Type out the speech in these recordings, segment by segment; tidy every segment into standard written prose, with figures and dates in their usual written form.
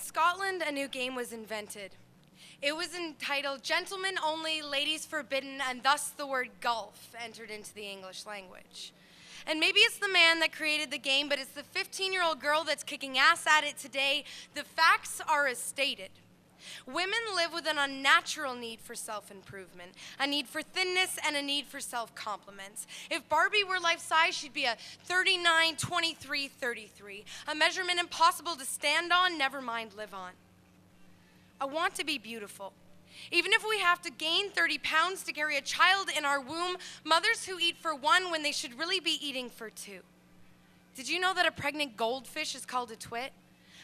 Scotland, a new game was invented. It was entitled Gentlemen Only, Ladies Forbidden, and thus the word golf entered into the English language. And maybe it's the man that created the game, but it's the 15-year-old girl that's kicking ass at it today. The facts are as stated. Women live with an unnatural need for self-improvement, a need for thinness, and a need for self-compliments. If Barbie were life-size, she'd be a 39, 23, 33, a measurement impossible to stand on, never mind live on. I want to be beautiful. Even if we have to gain 30 pounds to carry a child in our womb, mothers who eat for one when they should really be eating for two. Did you know that a pregnant goldfish is called a twit?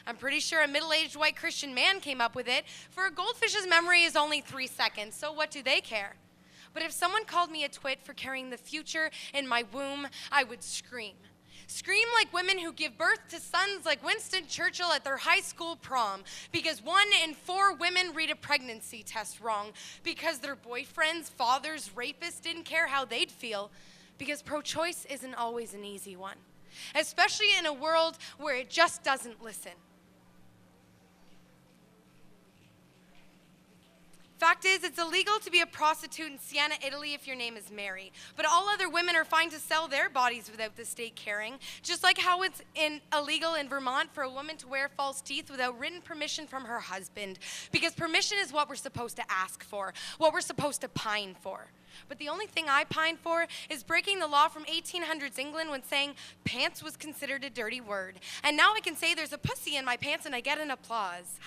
I'm pretty sure a middle-aged white Christian man came up with it. For a goldfish's memory is only 3 seconds, so what do they care? But if someone called me a twit for carrying the future in my womb, I would scream. Scream like women who give birth to sons like Winston Churchill at their high school prom, because 1 in 4 women read a pregnancy test wrong, because their boyfriends, fathers, rapists didn't care how they'd feel, because pro-choice isn't always an easy one, especially in a world where it just doesn't listen. Fact is, it's illegal to be a prostitute in Siena, Italy if your name is Mary. But all other women are fine to sell their bodies without the state caring. Just like how it's illegal in Vermont for a woman to wear false teeth without written permission from her husband. Because permission is what we're supposed to ask for, what we're supposed to pine for. But the only thing I pine for is breaking the law from 1800s England when saying pants was considered a dirty word. And now I can say there's a pussy in my pants and I get an applause.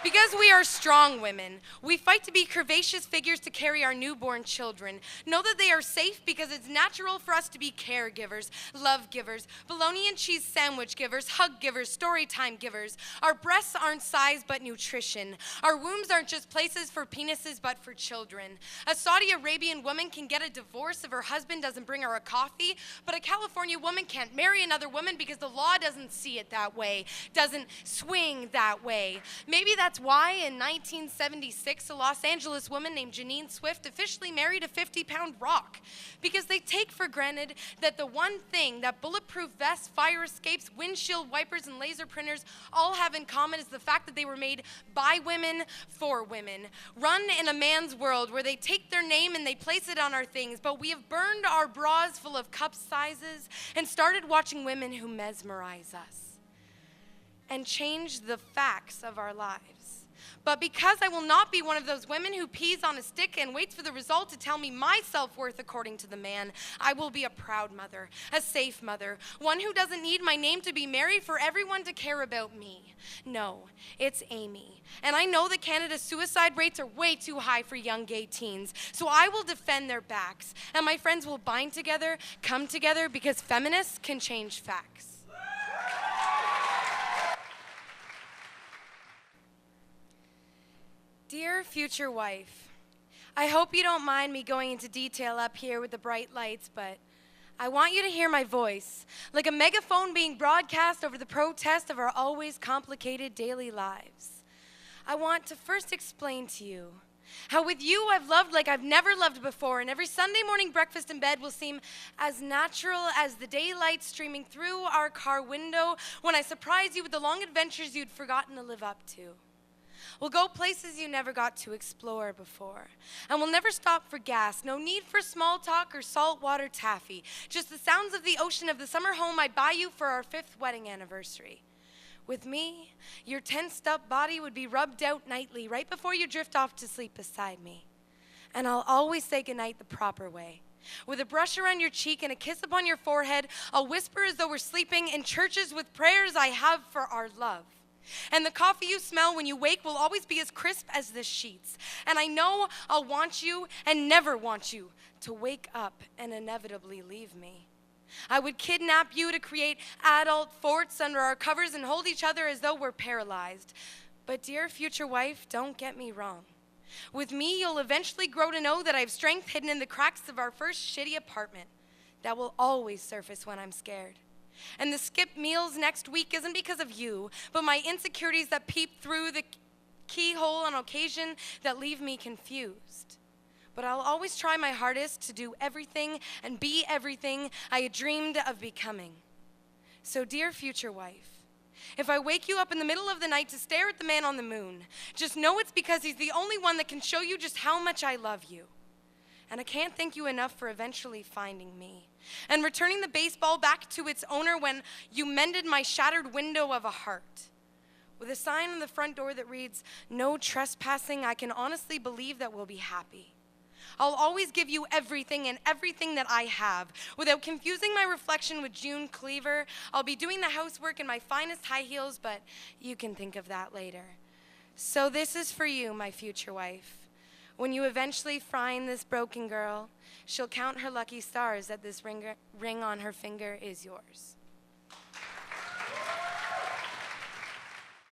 Because we are strong women. We fight to be curvaceous figures to carry our newborn children. Know that they are safe because it's natural for us to be caregivers, love givers, bologna and cheese sandwich givers, hug givers, story time givers. Our breasts aren't size but nutrition. Our wombs aren't just places for penises but for children. A Saudi Arabian woman can get a divorce if her husband doesn't bring her a coffee, but a California woman can't marry another woman because the law doesn't see it that way, doesn't swing that way. Maybe that's why in 1976, a Los Angeles woman named Janine Swift officially married a 50-pound rock, because they take for granted that the one thing that bulletproof vests, fire escapes, windshield wipers, and laser printers all have in common is the fact that they were made by women for women. Run in a man's world where they take their name and they place it on our things, but we have burned our bras full of cup sizes and started watching women who mesmerize us and change the facts of our lives. But because I will not be one of those women who pees on a stick and waits for the result to tell me my self-worth according to the man, I will be a proud mother, a safe mother, one who doesn't need my name to be Mary for everyone to care about me. No, it's Amy. And I know that Canada's suicide rates are way too high for young gay teens, so I will defend their backs. And my friends will bind together, come together, because feminists can change facts. Dear future wife, I hope you don't mind me going into detail up here with the bright lights, but I want you to hear my voice, like a megaphone being broadcast over the protest of our always complicated daily lives. I want to first explain to you how with you I've loved like I've never loved before, and every Sunday morning breakfast in bed will seem as natural as the daylight streaming through our car window when I surprise you with the long adventures you'd forgotten to live up to. We'll go places you never got to explore before. And we'll never stop for gas. No need for small talk or saltwater taffy. Just the sounds of the ocean of the summer home I buy you for our 5th wedding anniversary. With me, your tensed-up body would be rubbed out nightly right before you drift off to sleep beside me. And I'll always say goodnight the proper way. With a brush around your cheek and a kiss upon your forehead, I'll whisper as though we're sleeping in churches with prayers I have for our love. And the coffee you smell when you wake will always be as crisp as the sheets. And I know I'll want you and never want you to wake up and inevitably leave me. I would kidnap you to create adult forts under our covers and hold each other as though we're paralyzed. But dear future wife, don't get me wrong. With me, you'll eventually grow to know that I have strength hidden in the cracks of our first shitty apartment that will always surface when I'm scared. And the skipped meals next week isn't because of you, but my insecurities that peep through the keyhole on occasion that leave me confused. But I'll always try my hardest to do everything and be everything I had dreamed of becoming. So dear future wife, If I wake you up in the middle of the night to stare at the man on the moon, just know it's because he's the only one that can show you just how much I love you. And I can't thank you enough for eventually finding me and returning the baseball back to its owner when you mended my shattered window of a heart. With a sign on the front door that reads, "No trespassing," I can honestly believe that we'll be happy. I'll always give you everything and everything that I have. Without confusing my reflection with June Cleaver, I'll be doing the housework in my finest high heels, but you can think of that later. So this is for you, my future wife. When you eventually find this broken girl, she'll count her lucky stars that this ring on her finger is yours.